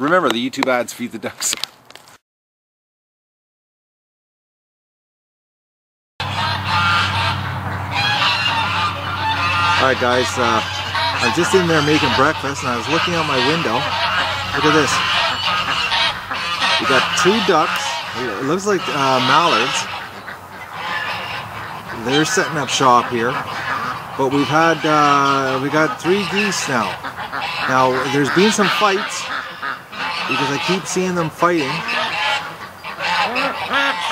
Remember, the YouTube ads feed the ducks. Alright guys, I'm just in there making breakfast and I was looking out my window. Look at this. We got 2 ducks. It looks like mallards. They're setting up shop here. But we got 3 geese now. Now there's been some fights because I keep seeing them fighting.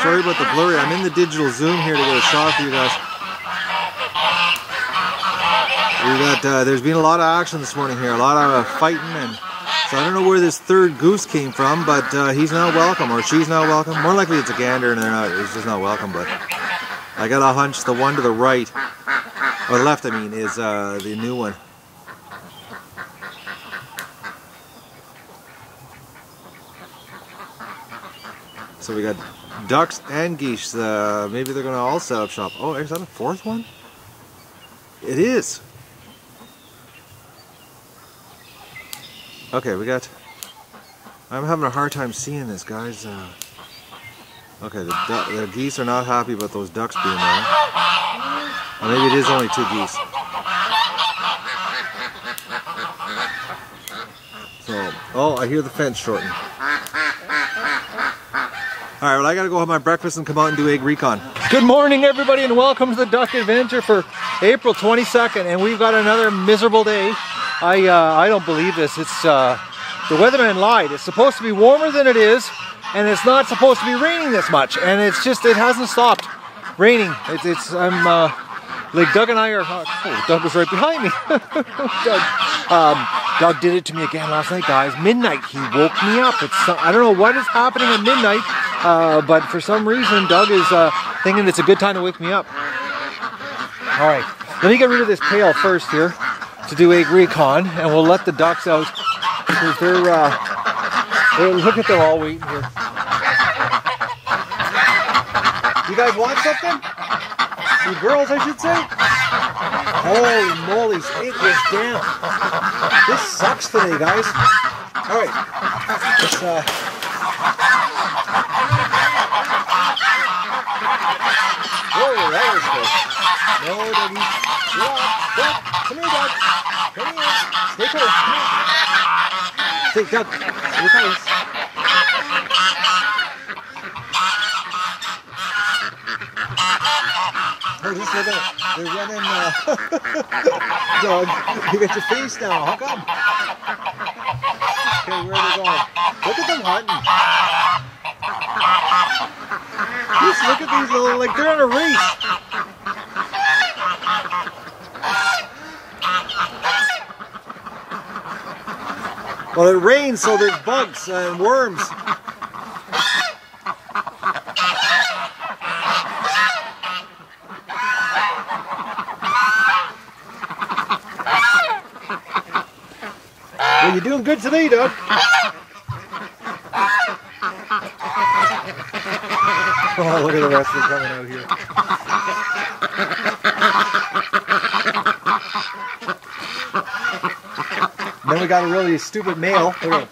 Sorry about the blurry. I'm in the digital zoom here to get a shot for you guys. There's been a lot of action this morning here, a lot of fighting, and so I don't know where this 3rd goose came from, but he's not welcome, or she's not welcome. More likely it's a gander and it's just not welcome, but I got a hunch the one to the right, or left I mean, is the new one. So we got ducks and geese, maybe they're going to all set up shop. Oh, is that a 4th one? It is. Okay, I'm having a hard time seeing this, guys. Okay, the geese are not happy about those ducks being there. Or maybe it is only 2 geese. So, oh, I hear the fence shorten. Alright, well I gotta go have my breakfast and come out and do egg recon. Good morning everybody and welcome to the Duck Adventure for April 22nd, and we've got another miserable day. I don't believe this. It's the weatherman lied. It's supposed to be warmer than it is, and it's not supposed to be raining this much. And it's just, it hasn't stopped raining. Like Doug and I are. Oh, Doug was right behind me. Doug did it to me again last night, guys. Midnight, he woke me up. I don't know what is happening at midnight, but for some reason, Doug is thinking it's a good time to wake me up. All right, let me get rid of this pail first here to do egg recon, and we'll let the ducks out because they're look at them all waiting here. You guys want something? You girls, I should say. Holy moly's, it is damp. This sucks today, guys. All right, let's whoa, that was good. No, Dougie. Doug, come here, Doug. Come here. Stay close. Come on. Stay, Doug. Stay close. Oh, just look at it. They're running. Doug, you got your face now. How come? Okay, where are they going? Look at them hunting. Just look at these little, like they're on a race. Well, it rains, so there's bugs and worms. Well, you're doing good today, Doug. Oh, look at the rest of them coming out here. And then we got a really stupid male. Look at him.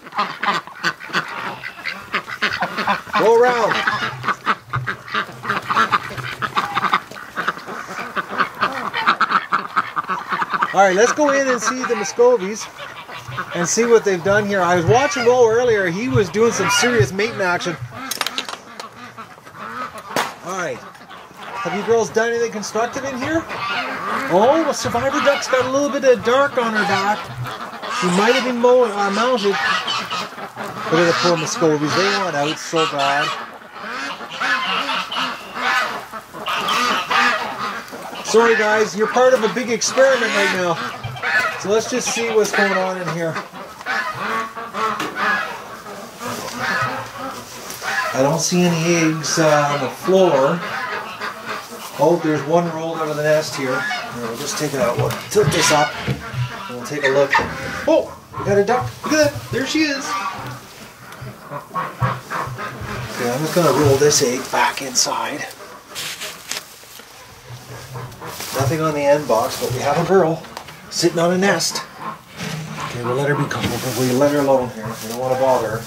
Go around. Alright, let's go in and see the Muscovies and see what they've done here. I was watching Will earlier. He was doing some serious mating action. Alright. Have you girls done anything constructive in here? Oh, well, Survivor Duck's got a little bit of dark on her back. She might have been mounted. Look at the poor Muscovies. They want out so bad. Sorry guys, you're part of a big experiment right now. So let's just see what's going on in here. I don't see any eggs on the floor. Oh, there's one rolled out of the nest here. We'll just take it out. We'll tilt this up and we'll take a look. Oh, we got a duck. Look at that. There she is. Okay, I'm just going to roll this egg back inside. Nothing on the end box, but we have a girl sitting on a nest. Okay, we'll let her be comfortable. We'll let her alone here. We don't want to bother her.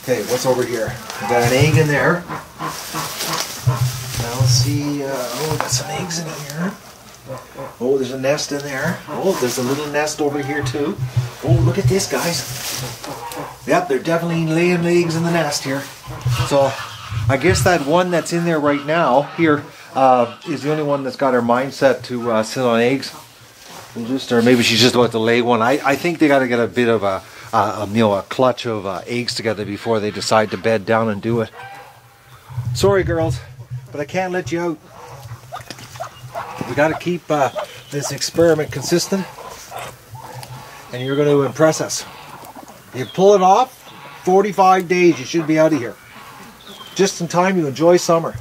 Okay, what's over here? We got an egg in there. Now let's see. Oh, we got some eggs in here. Oh, there's a nest in there. Oh, there's a little nest over here too. Oh, look at this, guys. Yep, they're definitely laying eggs in the nest here. So, I guess that one that's in there right now here is the only one that's got her mindset to sit on eggs. Or maybe she's just about to lay one. I think they got to get a bit of a clutch of eggs together before they decide to bed down and do it. Sorry, girls, but I can't let you out. We got to keep this experiment consistent, and you're going to impress us. You pull it off, 45 days, you should be out of here. Just in time to enjoy summer.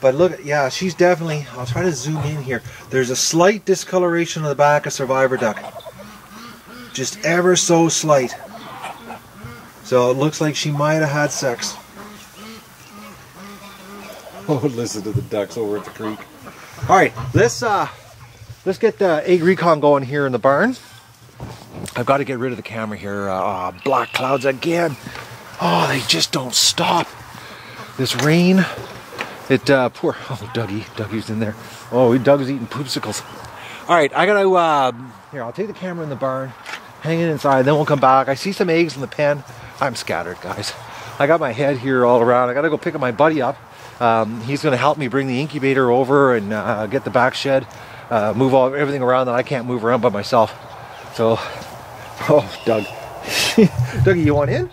But look, yeah, she's definitely, I'll try to zoom in here. There's a slight discoloration on the back of Survivor Duck. Just ever so slight. So it looks like she might have had sex. Oh, listen to the ducks over at the creek. Alright, let's get the egg recon going here in the barn. I've got to get rid of the camera here. Black clouds again. Oh, they just don't stop. This rain. Poor, oh, Dougie's in there. Oh, Doug's eating poopsicles. All right, I gotta, here, I'll take the camera in the barn, hang it inside, then we'll come back. I see some eggs in the pen. I'm scattered, guys. I got my head here all around. I gotta go pick up my buddy up. He's gonna help me bring the incubator over and get the back shed, move everything around that I can't move around by myself. So, oh, Doug. Dougie, you want in?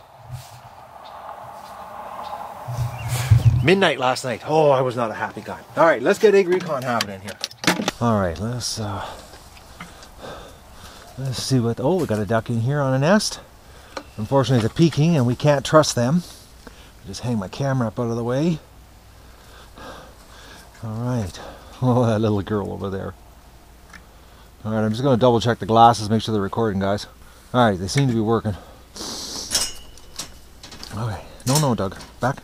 Midnight last night. Oh, I was not a happy guy. All right, let's get egg recon happening here. All right, let's see what. Oh, we got a duck in here on a nest. Unfortunately, they're peeking, and we can't trust them. Just hang my camera up out of the way. All right. Oh, that little girl over there. All right, I'm just going to double check the glasses, make sure they're recording, guys. All right, they seem to be working. Okay. No, Doug. Back.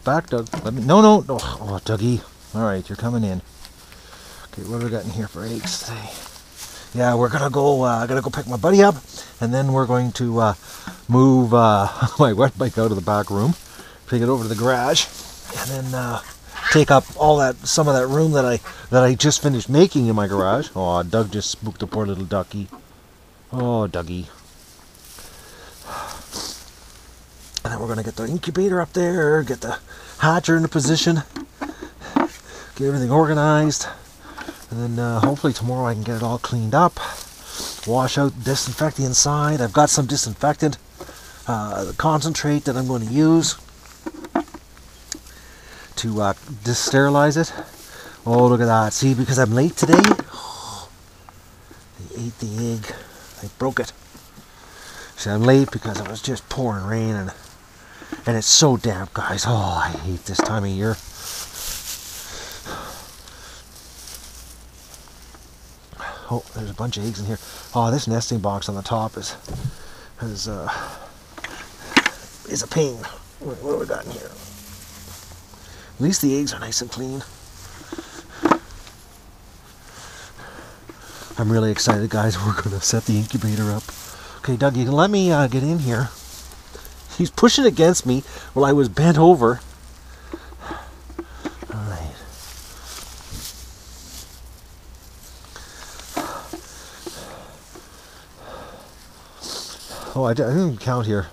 Back, Doug. Let me. No. Oh, Dougie. All right, you're coming in. Okay, what do we got in here for eggs today? Yeah, we're gonna go. I gotta go pick my buddy up, and then we're going to move my wet bike out of the back room, take it over to the garage, and then take up some of that room that I just finished making in my garage. Oh, Doug just spooked a poor little ducky. Oh, Dougie. And then we're going to get the incubator up there, get the hatcher into position, get everything organized, and then hopefully tomorrow I can get it all cleaned up, wash out, disinfect the inside. I've got some disinfectant, concentrate that I'm going to use to sterilize it. Oh, look at that. See, because I'm late today, they ate the egg. They broke it. See, I'm late because it was just pouring rain and it's so damp, guys. Oh, I hate this time of year. Oh, there's a bunch of eggs in here. Oh, this nesting box on the top is a pain. What do we got in here? At least the eggs are nice and clean. I'm really excited, guys. We're going to set the incubator up. Okay, Doug, you can let me get in here. He's pushing against me while I was bent over. All right. Oh, I didn't count here.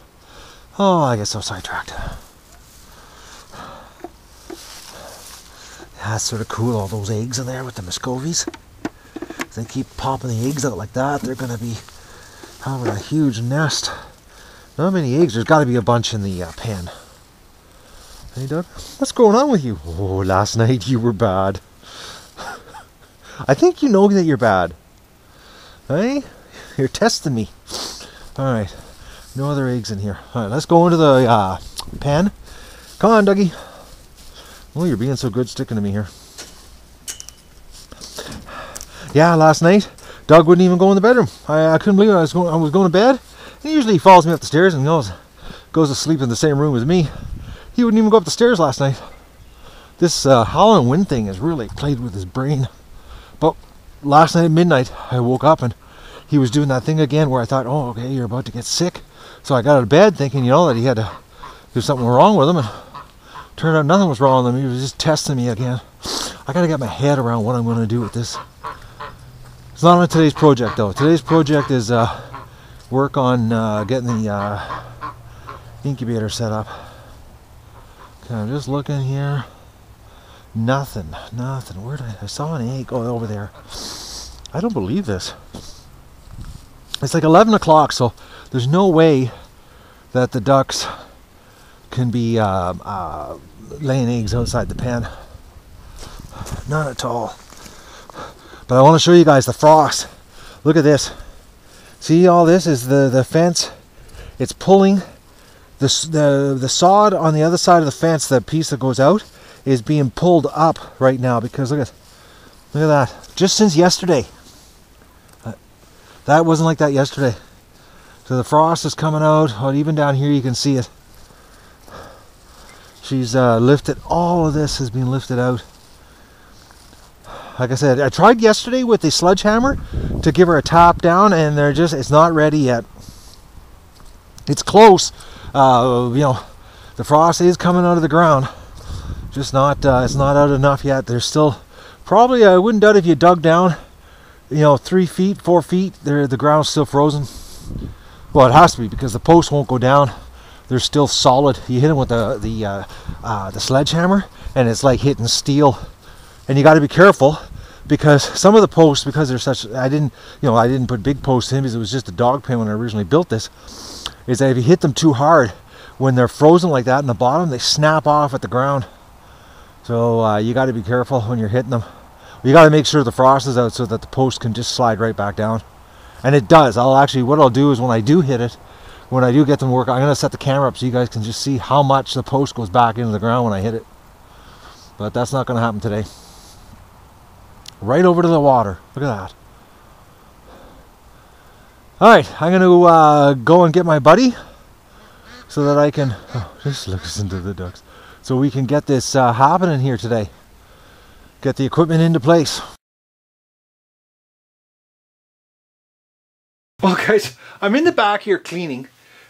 Oh, I guess I was sidetracked. That's sort of cool, all those eggs in there with the Muscovies. If they keep popping the eggs out like that, they're going to be having a huge nest. Not many eggs. There's got to be a bunch in the pen. Hey, Doug? What's going on with you? Oh, last night you were bad. I think you know that you're bad. Hey? You're testing me. Alright. No other eggs in here. Alright, let's go into the pen. Come on, Dougie. Oh, you're being so good sticking to me here. Yeah, last night, Doug wouldn't even go in the bedroom. I couldn't believe it. I was going to bed. And usually he follows me up the stairs and goes to sleep in the same room as me. He wouldn't even go up the stairs last night. This howling wind thing has really played with his brain. But last night at midnight, I woke up and he was doing that thing again where I thought, oh, okay, you're about to get sick. So I got out of bed thinking, you know, that he had to do something wrong with him, and turned out nothing was wrong with him. He was just testing me again. I gotta get my head around what I'm gonna do with this. It's not on today's project though. Today's project is work on getting the incubator set up. Okay, I'm just looking here. Nothing. Where did I saw an egg over there. I don't believe this. It's like 11 o'clock, so there's no way that the ducks can be laying eggs outside the pen. Not at all. But I want to show you guys the frost. Look at this. See, all this is the fence. It's pulling the sod on the other side of the fence. The piece that goes out is being pulled up right now because look at that. Just since yesterday. That wasn't like that yesterday. So the frost is coming out. Oh, even down here you can see it. She's lifted. All of this has been lifted out. Like I said, I tried yesterday with the sledgehammer to give her a tap down, and it's not ready yet. It's close. You know, the frost is coming out of the ground. Just not, it's not out enough yet. There's still, probably, I wouldn't doubt if you dug down, you know, 3 feet, 4 feet, the ground's still frozen. Well, it has to be because the post won't go down. They're still solid. You hit them with the sledgehammer, and it's like hitting steel. And you got to be careful because some of the posts, because they're such, I didn't put big posts in because it was just a dog pen when I originally built this, is that if you hit them too hard, when they're frozen like that in the bottom, they snap off at the ground. So you got to be careful when you're hitting them. You got to make sure the frost is out so that the post can just slide right back down. And it does. What I'll do is when I do hit it, when I do get them to work, I'm going to set the camera up so you guys can just see how much the post goes back into the ground when I hit it. But that's not going to happen today. Right over to the water. Look at that. Alright, I'm going to go and get my buddy so that I can, just listen to the ducks, so we can get this happening here today. Get the equipment into place. Well guys, I'm in the back here cleaning,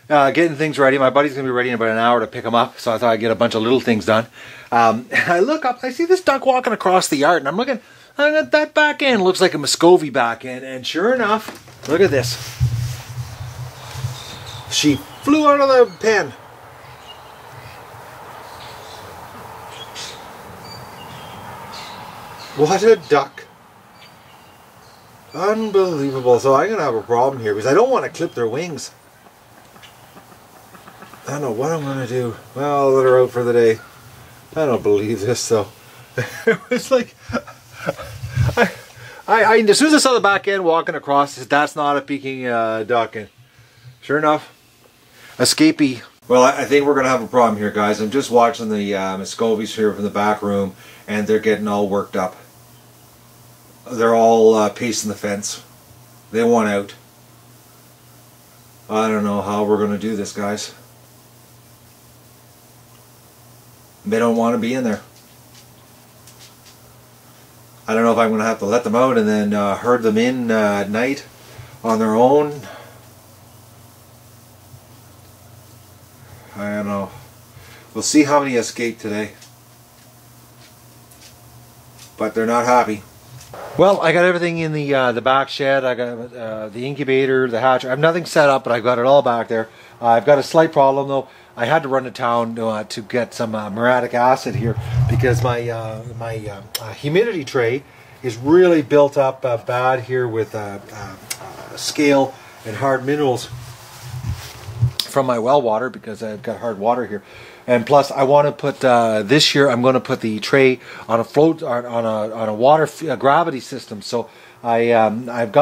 getting things ready. My buddy's going to be ready in about an hour to pick them up, so I thought I'd get a bunch of little things done. And I look up, I see this duck walking across the yard, and I'm looking, that back end looks like a Muscovy back end, and sure enough, look at this. She flew out of the pen. What a duck. Unbelievable. So I'm going to have a problem here because I don't want to clip their wings. I don't know what I'm going to do. Well, I'll let her out for the day. I don't believe this though. It was like, as soon as I saw the back end walking across, I said, that's not a peking duck. And sure enough, escapee. Well, I think we're going to have a problem here, guys. I'm just watching the Muscovies here from the back room, and they're getting all worked up. They're all pacing the fence. They want out. I don't know how we're going to do this, guys. They don't want to be in there. I don't know if I'm going to have to let them out and then herd them in at night on their own. I don't know. We'll see how many escape today. But they're not happy. Well, I got everything in the back shed. I got the incubator, the hatch. I have nothing set up, but I've got it all back there. I've got a slight problem though. I had to run to town to get some muriatic acid here because my humidity tray is really built up bad here with scale and hard minerals from my well water because I've got hard water here. And plus, I want to put this year. I'm going to put the tray on a float on a water gravity system. So I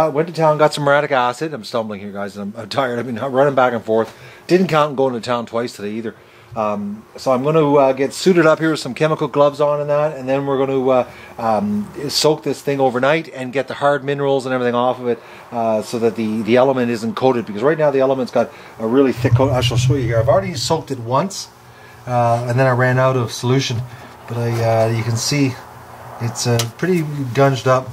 went to town, got some muriatic acid. I'm stumbling here, guys. And I'm tired. I've been running back and forth. Didn't count on going to town twice today either. So I'm going to get suited up here with some chemical gloves on and that, and then we're going to soak this thing overnight and get the hard minerals and everything off of it, so that the element isn't coated. Because right now the element's got a really thick coat. I shall show you here. I've already soaked it once. And then I ran out of solution, but you can see it's pretty gunged up.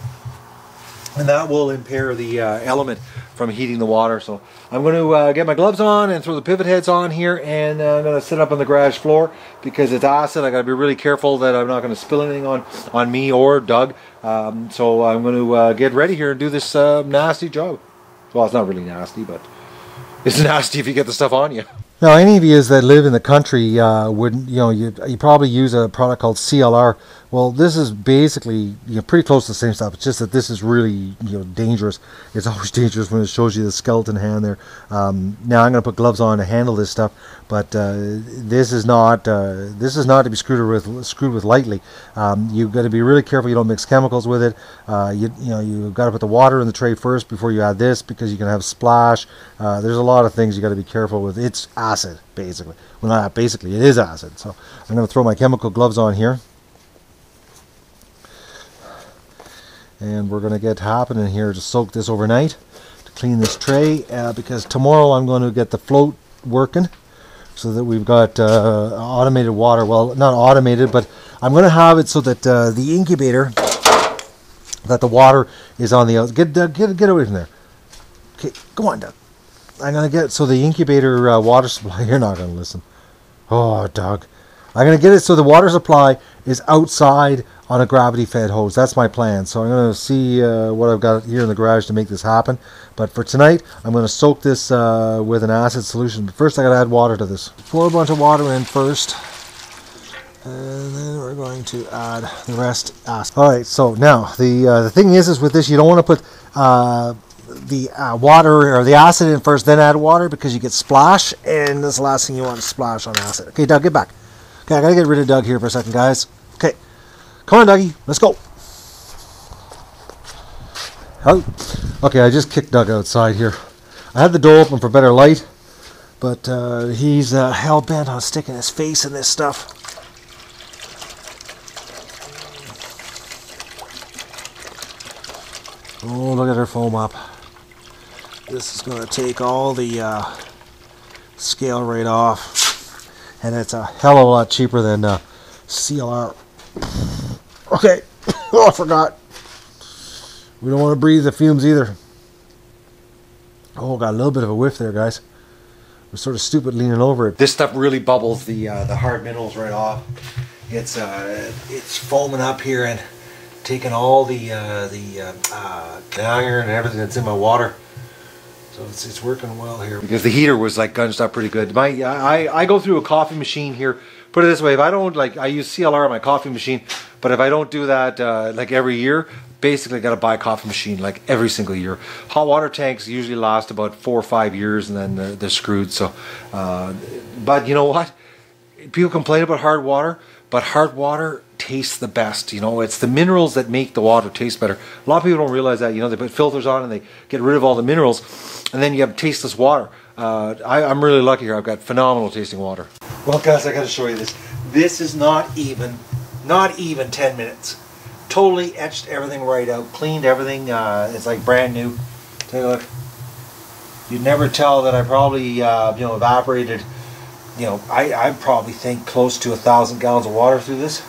and that will impair the element from heating the water. So I'm going to get my gloves on and throw the pivot heads on here, and I'm going to sit up on the garage floor because it's acid. I got to be really careful that I'm not going to spill anything on me or Doug. So I'm going to get ready here and do this nasty job. Well, it's not really nasty, but it's nasty if you get the stuff on you. Now, any of you that live in the country would, you probably use a product called CLR. Well, this is basically pretty close to the same stuff. It's just that this is really dangerous. It's always dangerous when it shows you the skeleton hand there. Now I'm going to put gloves on to handle this stuff, but this is not to be screwed with lightly. You've got to be really careful you don't mix chemicals with it. You've got to put the water in the tray first before you add this, because you can have splash. There's a lot of things you got to be careful with. It's acid, basically. Well, not basically, it is acid. So I'm going to throw my chemical gloves on here. And we're going to get happening here to soak this overnight, to clean this tray, because tomorrow I'm going to get the float working so that we've got automated water. Well, not automated, but I'm going to have it so that the incubator, that the water is on the outside. Get away from there. Okay, go on, Doug. I'm going to get so the incubator water supply, you're not going to listen. Oh, Doug. I'm going to get it so the water supply is outside on a gravity-fed hose. That's my plan. So I'm going to see what I've got here in the garage to make this happen. But for tonight, I'm going to soak this with an acid solution. But first, I got to add water to this. Pour a bunch of water in first, and then we're going to add the rest acid. All right. So now the thing is with this, you don't want to put the water or the acid in first, then add water, because you get splash, and that's the last thing you want to splash on acid. Okay, Doug, get back. Okay, I gotta get rid of Doug here for a second, guys. Okay, come on, Dougie, let's go. Oh, okay, I just kicked Doug outside here. I had the door open for better light, but he's hell bent on sticking his face in this stuff. Oh, look at her foam up. This is going to take all the scale right off. And it's a hell of a lot cheaper than CLR. Okay. Oh, I forgot. We don't want to breathe the fumes either. Oh, got a little bit of a whiff there, guys. We're sort of stupid leaning over it. This stuff really bubbles the hard minerals right off. It's foaming up here and taking all the iron and everything that's in my water. So it's working well here. Because the heater was like gunged up pretty good. I go through a coffee machine here. Put it this way, if I don't, I use CLR on my coffee machine, but if I don't do that like every year, basically I got to buy a coffee machine like every single year. Hot water tanks usually last about 4 or 5 years, and then they're screwed. So, but you know what? People complain about hard water, but hard water tastes the best. It's the minerals that make the water taste better. A lot of people don't realize that. They put filters on and they get rid of all the minerals, and then you have tasteless water. I'm really lucky here. I've got phenomenal tasting water. Well, guys, I got to show you this. This is not even 10 minutes. Totally etched everything right out, cleaned everything. It's like brand new. Take a look. You'd never tell that I probably evaporated. I probably think close to 1,000 gallons of water through this.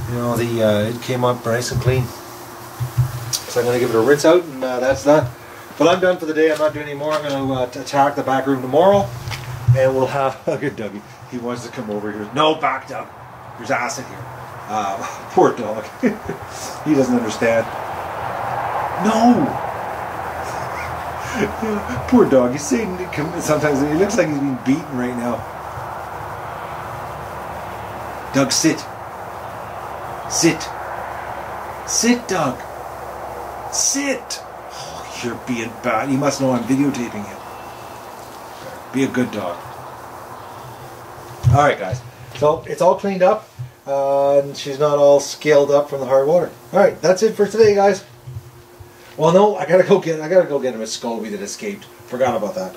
It came up nice and clean. So I'm going to give it a rinse out, and that's that. But I'm done for the day. I'm not doing any more. I'm going to attack the back room tomorrow, and we'll have a good Dougie. He wants to come over here. No, back Doug. There's acid here. Poor dog. He doesn't understand. No. Poor dog. He's saying sometimes he looks like he's being beaten right now. Doug, sit. Sit. Sit, Doug. Sit. Oh, you're being bad. You must know I'm videotaping you. Be a good dog. Alright, guys. So, it's all cleaned up. And she's not all scaled up from the hard water. Alright, that's it for today, guys. Well, no, I gotta go get a Muscovy that escaped. Forgot about that.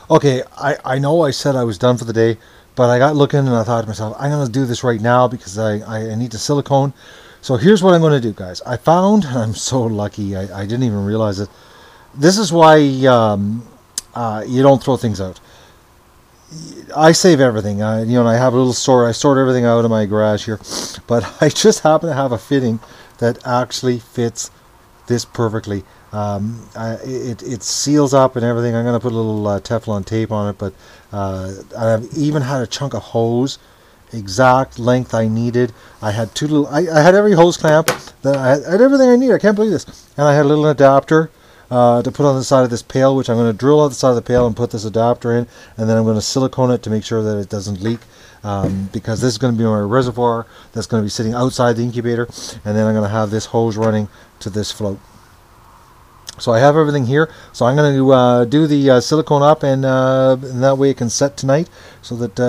Okay, I know I said I was done for the day, but I got looking and I thought to myself, I'm gonna do this right now because I need the silicone. So here's what I'm gonna do, guys. I found, and I'm so lucky, I didn't even realize it. This is why you don't throw things out. I save everything. You know, and I have a little store. I sort everything out in my garage here, but I just happen to have a fitting that actually fits this perfectly. It seals up and everything. I'm gonna put a little Teflon tape on it, but I've even had a chunk of hose, exact length I needed. I had two little. I had every hose clamp. I had everything I needed. I can't believe this. And I had a little adapter to put on the side of this pail, which I'm going to drill out the side of the pail and put this adapter in, and then I'm going to silicone it to make sure that it doesn't leak, because this is going to be my reservoir that's going to be sitting outside the incubator, and then I'm going to have this hose running to this float. So I have everything here, so I'm going to do the silicone up, and that way it can set tonight, so that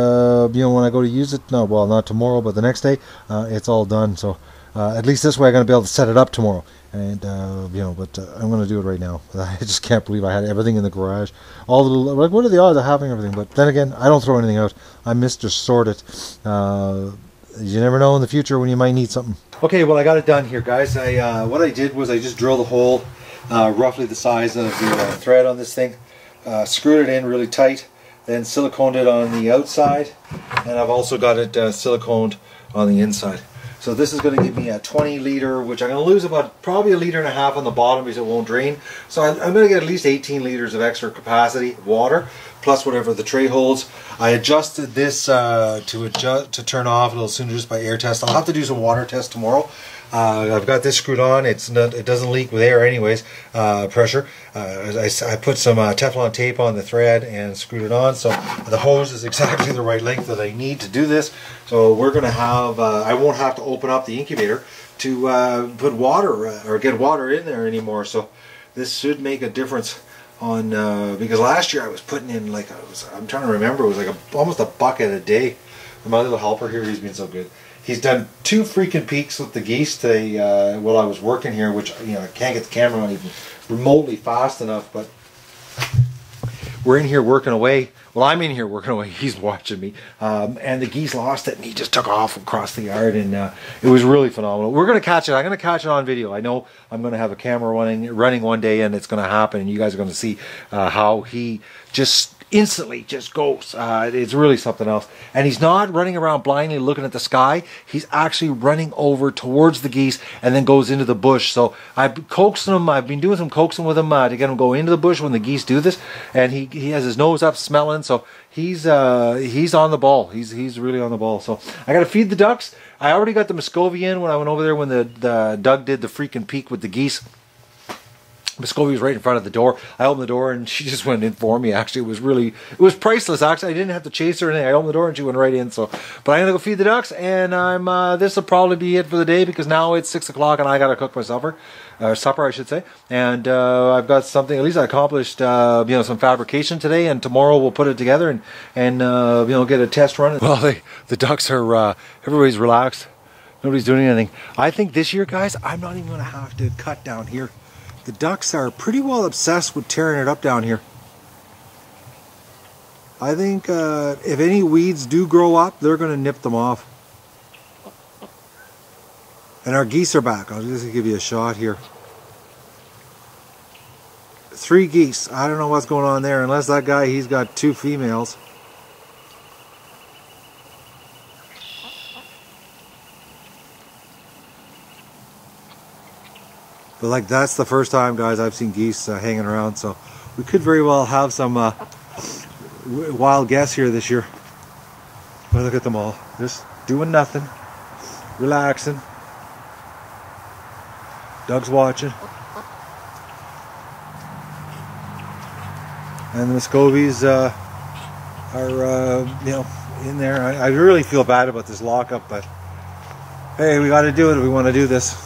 you know, when I go to use it, no, well, not tomorrow, but the next day, it's all done. So at least this way I'm going to be able to set it up tomorrow. And you know, but I'm going to do it right now. I just can't believe I had everything in the garage. All the little, like, what are the odds of having everything? But then again, I don't throw anything out. I'm Mr. Sort It. You never know in the future when you might need something. Okay, well, I got it done here, guys. What I did was I just drilled a hole roughly the size of the thread on this thing, screwed it in really tight, then siliconed it on the outside, and I've also got it siliconed on the inside. So this is going to give me a 20 liter, which I'm going to lose about probably 1.5 liters on the bottom because it won't drain. So I'm going to get at least 18 liters of extra capacity of water, plus whatever the tray holds. I adjusted this to turn off a little sooner just by air test. I'll have to do some water tests tomorrow. I've got this screwed on. It doesn't leak with air anyways, pressure. I put some Teflon tape on the thread and screwed it on, so the hose is exactly the right length that I need to do this. So we're going to have, I won't have to open up the incubator to put water or get water in there anymore. So this should make a difference on, because last year I was putting in like, I'm trying to remember, it was like almost a bucket a day. My little helper here, he's been so good. He's done 2 freaking peaks with the geese today while I was working here, which, you know, I can't get the camera on even remotely fast enough, but we're in here working away. Well, I'm in here working away. He's watching me. And the geese lost it, and he just took off across the yard, and it was really phenomenal. We're going to catch it. I'm going to catch it on video. I know I'm going to have a camera running one day, and it's going to happen, and you guys are going to see how he just instantly just goes. It's really something else. And he's not running around blindly looking at the sky. He's actually running over towards the geese and then goes into the bush. So I've coaxed him. I've been doing some coaxing with him to get him go into the bush when the geese do this. And he has his nose up smelling. So he's on the ball. He's really on the ball. So I got to feed the ducks. I already got the Muscovy in when I went over there when the Doug did the freaking peek with the geese. Muscovy was right in front of the door. I opened the door and she just went in for me. Actually, it was priceless. Actually, I didn't have to chase her or anything. I opened the door and she went right in. So, but I'm gonna go feed the ducks, and this will probably be it for the day because now it's 6 o'clock and I gotta cook my supper, I should say. And I've got something. At least I accomplished, you know, some fabrication today, and tomorrow we'll put it together and you know, get a test run. Well, the ducks are everybody's relaxed. Nobody's doing anything. I think this year, guys, I'm not even gonna have to cut down here. The ducks are pretty well obsessed with tearing it up down here. I think if any weeds do grow up, they're going to nip them off. And our geese are back. I'll just give you a shot here. 3 geese. I don't know what's going on there. Unless that guy, he's got 2 females. But like, that's the first time, guys, I've seen geese hanging around, so we could very well have some wild guests here this year. But look at them all, just doing nothing, relaxing. Doug's watching. And the Muscovies are, you know, in there. I really feel bad about this lockup, but hey, we got to do it if we want to do this.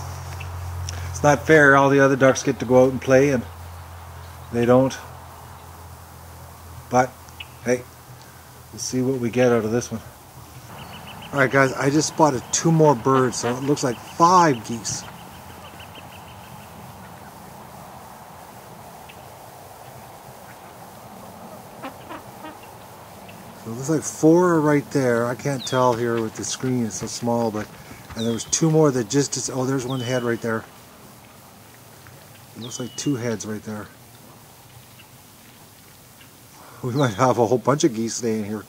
It's not fair. All the other ducks get to go out and play and they don't. But hey, we'll see what we get out of this one. Alright guys, I just spotted 2 more birds, so it looks like 5 geese. So it looks like 4 are right there. I can't tell here with the screen, it's so small, but and there was 2 more that just oh, there's one head right there. It looks like 2 heads right there. We might have a whole bunch of geese staying here.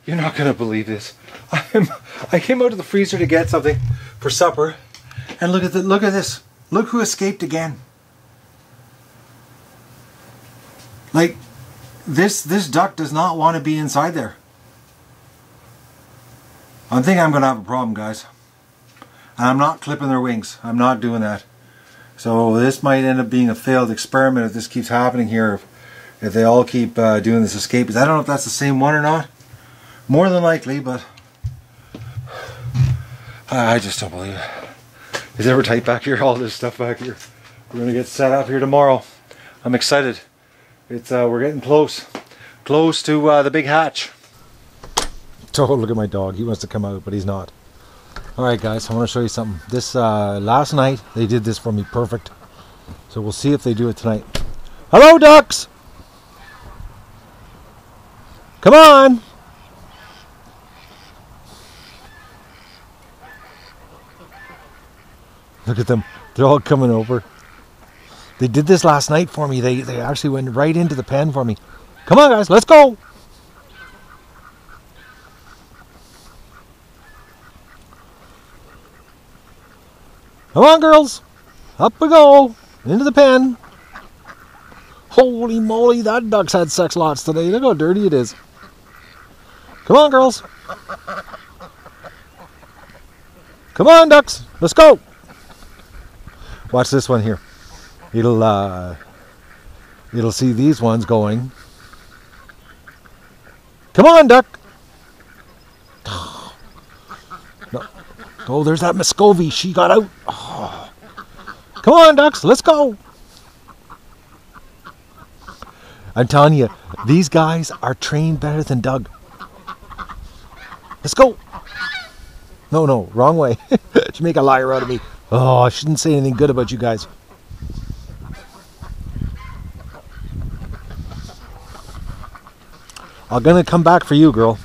You're not gonna believe this. I came out to the freezer to get something for supper, and look at this. Look who escaped again. Like, this duck does not want to be inside there. I'm thinking I'm gonna have a problem, guys. And I'm not clipping their wings. I'm not doing that. So this might end up being a failed experiment if this keeps happening here. If they all keep doing this escape. I don't know if that's the same one or not. More than likely, but I just don't believe it. Is it ever tight back here? All this stuff back here. We're gonna get set up here tomorrow. I'm excited. It's we're getting close to the big hatch. Oh, look at my dog. He wants to come out, but he's not. All right, guys. I want to show you something. This last night they did this for me perfect. So we'll see if they do it tonight. Hello, ducks. Come on. Look at them. They're all coming over. They did this last night for me. They actually went right into the pen for me. Come on, guys. Let's go. Come on, girls. Up we go. Into the pen. Holy moly, that duck's had sex lots today. Look how dirty it is. Come on, girls. Come on, ducks. Let's go. Watch this one here. It'll see these ones going. Come on, duck. No. Oh, there's that Muscovy. She got out. Oh. Come on, ducks. Let's go. I'm telling you, these guys are trained better than Doug. Let's go. No, wrong way. You make a liar out of me. Oh, I shouldn't say anything good about you guys. I'm gonna come back for you, girl.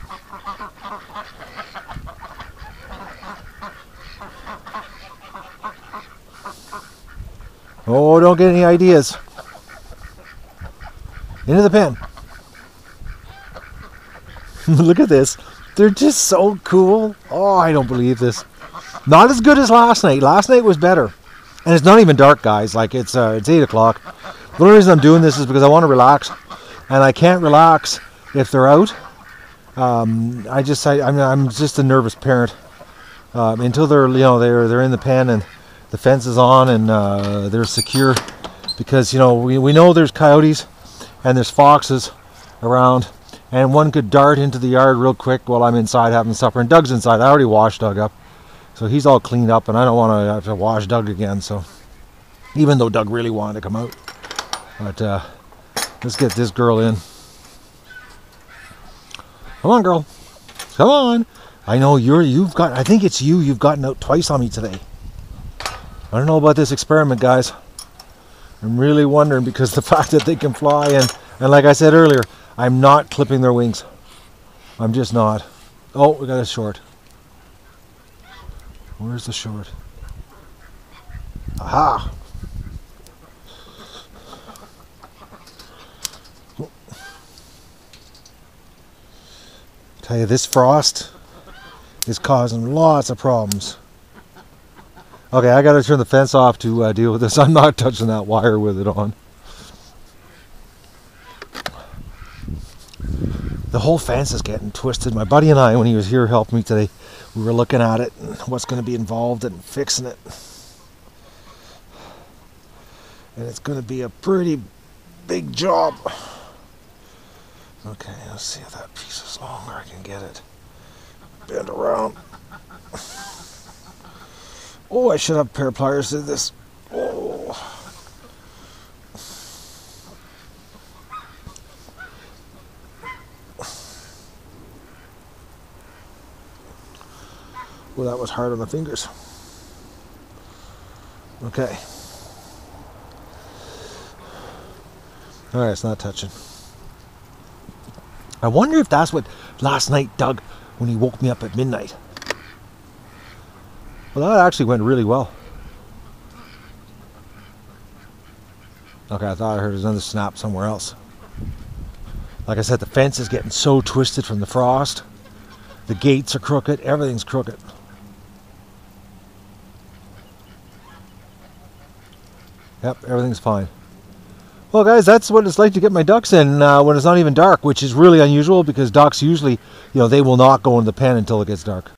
Oh, don't get any ideas. Into the pen. Look at this. They're just so cool. Oh, I don't believe this. Not as good as last night. Last night was better. And it's not even dark, guys. Like, it's 8 o'clock. The only reason I'm doing this is because I want to relax. And I can't relax if they're out. I'm just a nervous parent. Until they're, they're in the pen and the fence is on and they're secure. Because, we know there's coyotes and there's foxes around. And one could dart into the yard real quick while I'm inside having supper. And Doug's inside. I already washed Doug up. So he's all cleaned up, and I don't want to have to wash Doug again. So, even though Doug really wanted to come out, but let's get this girl in. Come on, girl. Come on. I know you've got. I think it's you. You've gotten out twice on me today. I don't know about this experiment, guys. I'm really wondering because the fact that they can fly and like I said earlier, I'm not clipping their wings. I'm just not. Oh, we got a short. Where's the short? Aha! Tell you, this frost is causing lots of problems. Okay, I gotta turn the fence off to deal with this. I'm not touching that wire with it on. The whole fence is getting twisted. My buddy and I, when he was here helping me today, we were looking at it and what's going to be involved in fixing it. And it's going to be a pretty big job. Okay, let's see if that piece is longer. I can get it. Bend around. Oh, I should have a pair of pliers to this. Oh. Well, that was hard on the fingers. Okay. Alright, it's not touching. I wonder if that's what last night Doug, when he woke me up at midnight. Well, that actually went really well. Okay, I thought I heard another snap somewhere else. Like I said, the fence is getting so twisted from the frost. The gates are crooked, everything's crooked. Yep, everything's fine. Well guys, that's what it's like to get my ducks in when it's not even dark, which is really unusual because ducks usually, they will not go in the pen until it gets dark.